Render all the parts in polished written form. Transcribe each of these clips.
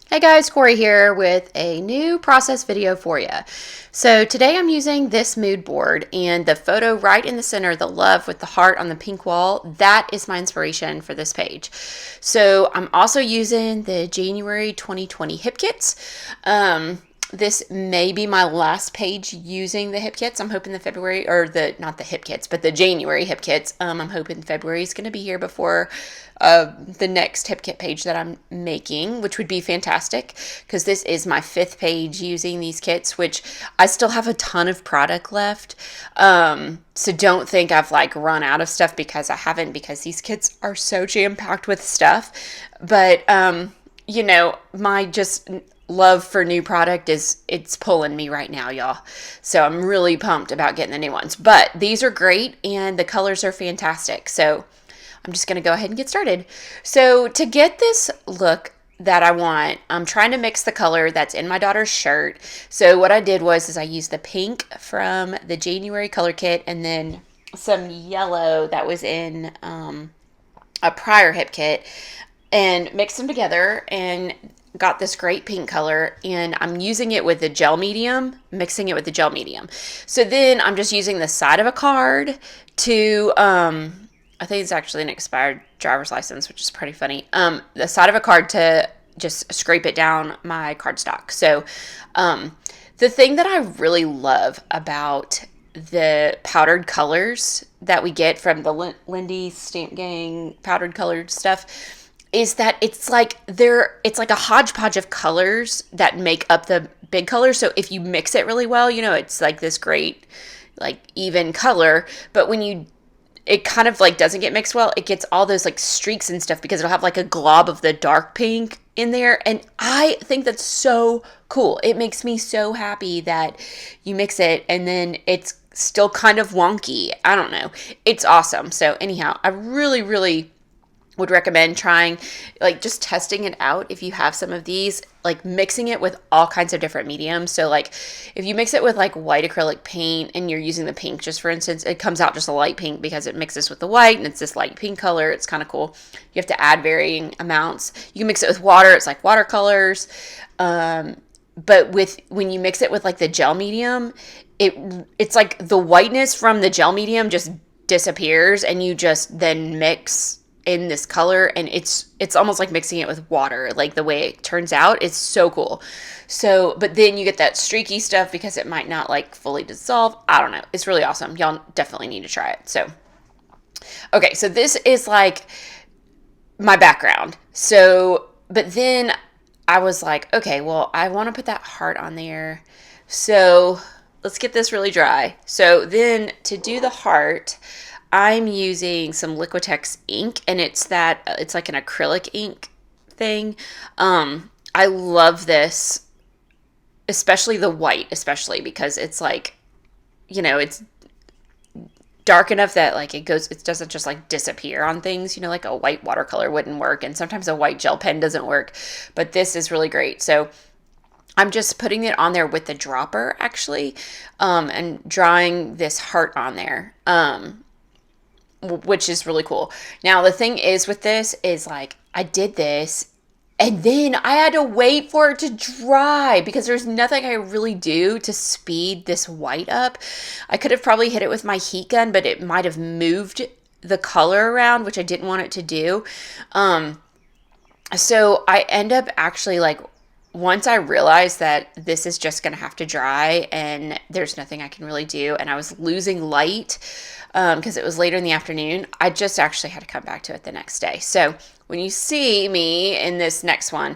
Hey guys, Corey here with a new process video for you. So today I'm using this mood board, and the photo right in the center, the love with the heart on the pink wall, that is my inspiration for this page. So I'm also using the January 2020 hip kits. This may be my last page using the hip kits. I'm hoping the February, or not the hip kits, but the January hip kits. I'm hoping February is going to be here before the next hip kit page that I'm making, which would be fantastic because this is my 5th page using these kits, which I still have a ton of product left. So don't think I've like run out of stuff, because I haven't, because these kits are so jam packed with stuff. But, my just love for new product it's pulling me right now, y'all. So I'm really pumped about getting the new ones. But these are great and the colors are fantastic. So I'm just going to go ahead and get started. So to get this look that I want, I'm trying to mix the color that's in my daughter's shirt. So what I did was I used the pink from the January color kit and then some yellow that was in a prior hip kit, and mixed them together and got this great pink color, and I'm using it with the gel medium, mixing it with the gel medium. So then I'm just using the side of a card to, I think it's actually an expired driver's license, which is pretty funny. The side of a card to just scrape it down my cardstock. So the thing that I really love about the powdered colors that we get from the Lindy Stamp Gang powdered colored stuff is that it's like a hodgepodge of colors that make up the big color. So if you mix it really well, it's like this great like even color. But when it kind of like doesn't get mixed well, it gets all those like streaks and stuff, because it'll have like a glob of the dark pink in there. And I think that's so cool. It makes me so happy that you mix it and then it's still kind of wonky. I don't know. It's awesome. So anyhow, I really, really would recommend trying, like, just testing it out if you have some of these, like mixing it with all kinds of different mediums. So like if you mix it with like white acrylic paint and you're using the pink, just for instance, it comes out just a light pink because it mixes with the white and it's this light pink color. It's kind of cool. You have to add varying amounts. You can mix it with water. It's like watercolors. But when you mix it with like the gel medium, it's like the whiteness from the gel medium just disappears, and you just then mix in this color, and it's almost like mixing it with water. Like the way it turns out, it's so cool. So, but then you get that streaky stuff because it might not like fully dissolve. I don't know. It's really awesome. Y'all definitely need to try it. So, okay, so this is like my background. So, but then I was like, okay, well, I want to put that heart on there. So let's get this really dry. So then to do the heart, I'm using some Liquitex ink, and it's like an acrylic ink thing. I love this, especially the white, especially because it's like, it's dark enough that like it doesn't just like disappear on things, like a white watercolor wouldn't work, and sometimes a white gel pen doesn't work, but this is really great. So I'm just putting it on there with the dropper actually, and drawing this heart on there. Which is really cool. Now, the thing is with this is like I did this and then I had to wait for it to dry because there's nothing I really do to speed this white up. I could have probably hit it with my heat gun, but it might have moved the color around, which I didn't want it to do. So I end up actually like, once I realized that this is just going to have to dry and there's nothing I can really do, and I was losing light because it was later in the afternoon, I just actually had to come back to it the next day. So when you see me in this next one,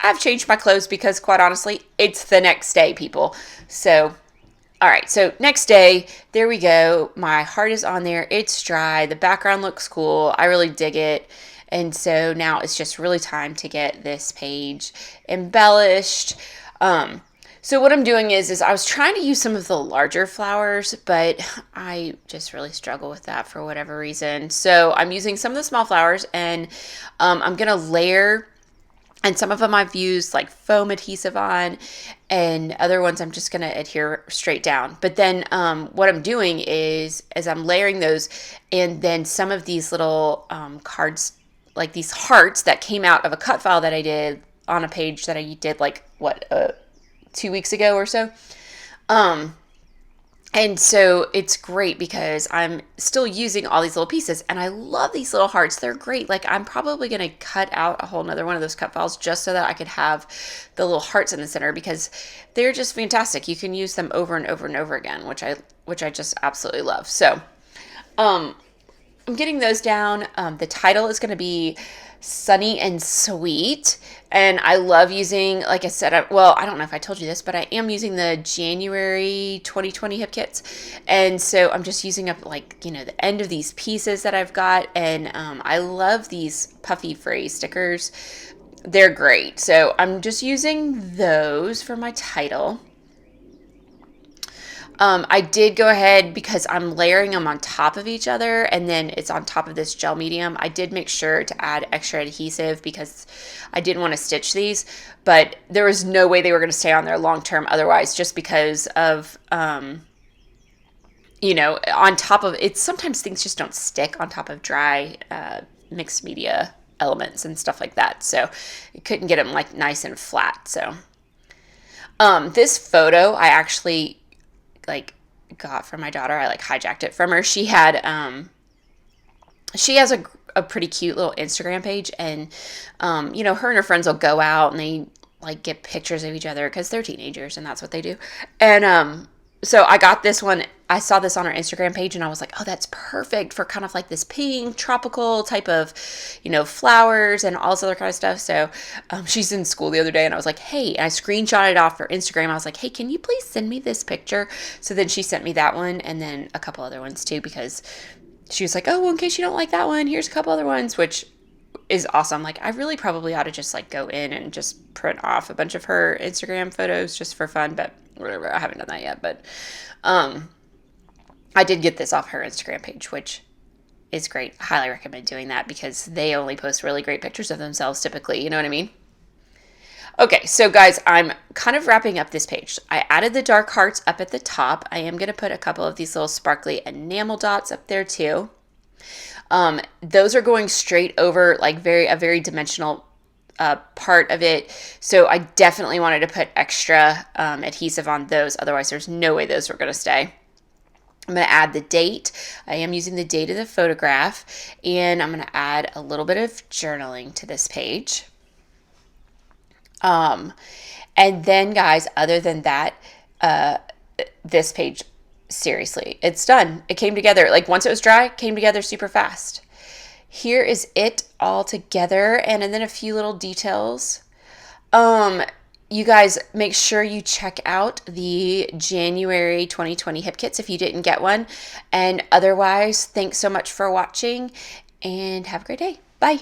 I've changed my clothes because, quite honestly, it's the next day, people. So, all right, so next day, there we go. My heart is on there. It's dry. The background looks cool. I really dig it. And so now it's just really time to get this page embellished. So what I'm doing is I was trying to use some of the larger flowers, but I just really struggle with that for whatever reason. So I'm using some of the small flowers, and I'm going to layer, and some of them I've used like foam adhesive on, and other ones I'm just going to adhere straight down. But then what I'm doing is I'm layering those, and then some of these little cards, like these hearts that came out of a cut file that I did on a page that I did like, 2 weeks ago or so. And so it's great because I'm still using all these little pieces, and I love these little hearts. They're great. Like, I'm probably going to cut out a whole nother one of those cut files just so that I could have the little hearts in the center, because they're just fantastic. You can use them over and over and over again, which I just absolutely love. So, I'm getting those down. The title is going to be Sunny and Sweet. And I love using, like I said, I don't know if I told you this, but I am using the January 2020 hip kits. And so I'm just using up, like, the end of these pieces that I've got. And I love these puffy phrase stickers. They're great. So I'm just using those for my title. I did go ahead, because I'm layering them on top of each other, and then it's on top of this gel medium. I did make sure to add extra adhesive because I didn't want to stitch these, but there was no way they were going to stay on there long term otherwise, just because of, on top of it, sometimes things just don't stick on top of dry mixed media elements and stuff like that. So you couldn't get them like nice and flat. So this photo I actually got from my daughter. I hijacked it from her. She has a pretty cute little Instagram page, and her and her friends will go out and they get pictures of each other because they're teenagers and that's what they do. And so I got this one. I saw this on her Instagram page, and I was like, oh, that's perfect for kind of like this pink tropical type of, flowers and all this other kind of stuff. So she's in school the other day, and I was like, hey, and I screenshotted it off her Instagram. I was like, hey, can you please send me this picture? So then she sent me that one, and then a couple other ones too, because she was like, oh, well, in case you don't like that one, here's a couple other ones, which is awesome. Like, I really probably ought to just go in and just print off a bunch of her Instagram photos just for fun, but whatever. I haven't done that yet, but I did get this off her Instagram page, which is great. I highly recommend doing that because they only post really great pictures of themselves typically. You know what I mean? Okay, so guys, I'm kind of wrapping up this page. I added the dark hearts up at the top. I am going to put a couple of these little sparkly enamel dots up there too. Those are going straight over a very dimensional part of it. So I definitely wanted to put extra adhesive on those. Otherwise, there's no way those were going to stay. I'm going to add the date. I am using the date of the photograph, and I'm going to add a little bit of journaling to this page. And then, guys, other than that, this page, seriously, it's done. It came together. Once it was dry, it came together super fast. Here is it all together, and then a few little details. You guys, make sure you check out the January 2020 hip kits if you didn't get one. And otherwise, thanks so much for watching, and have a great day. Bye.